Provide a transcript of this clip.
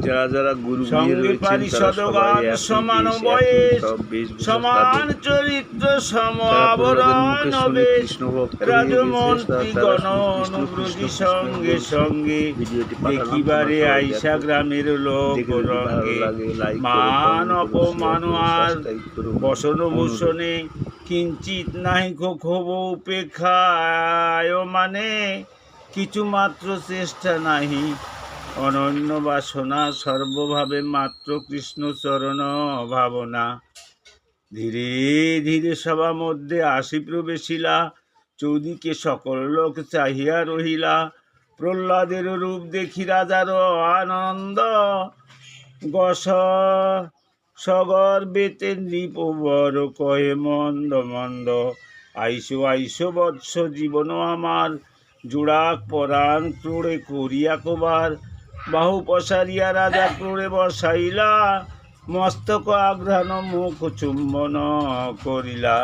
যারা যারা গুরু সঙ্গে পারিষদগণ সমান বয়স সমান চরিত্র সম আবরণ বেশ রাজমন্ত্রীগণ অনুব্রজী সঙ্গে সঙ্গে দেখিবারে আইসা গ্রামের লোক রঙ্গে মান অপমান আর বসন ভূষণে কিঞ্চিত নাহি ক্ষোভ উপেক্ষায় মানে কিছু মাত্র চেষ্টা নাহি অনন্য বাসনা সর্বভাবে মাত্র কৃষ্ণচরণ ভাবনা। ধীরে ধীরে সভা মধ্যে আসি প্রবেশিলা চৌদিকে সকল লোক চাহিয়া রহিলা প্রহ্লাদের রূপ দেখি রাজার আনন্দ গস সগর্বেতে নৃপবর কহে মন্দ মন্দ আইসো আইসো বৎস জীবন আমার জোড়াক পরাণ ক্রোড়ে করিয়া কোবার বাহু পসারিয়া রাজা ক্রোড়ে বসাইলা মস্তক আঘ্রাণ মুখ চুম্বন করিলা।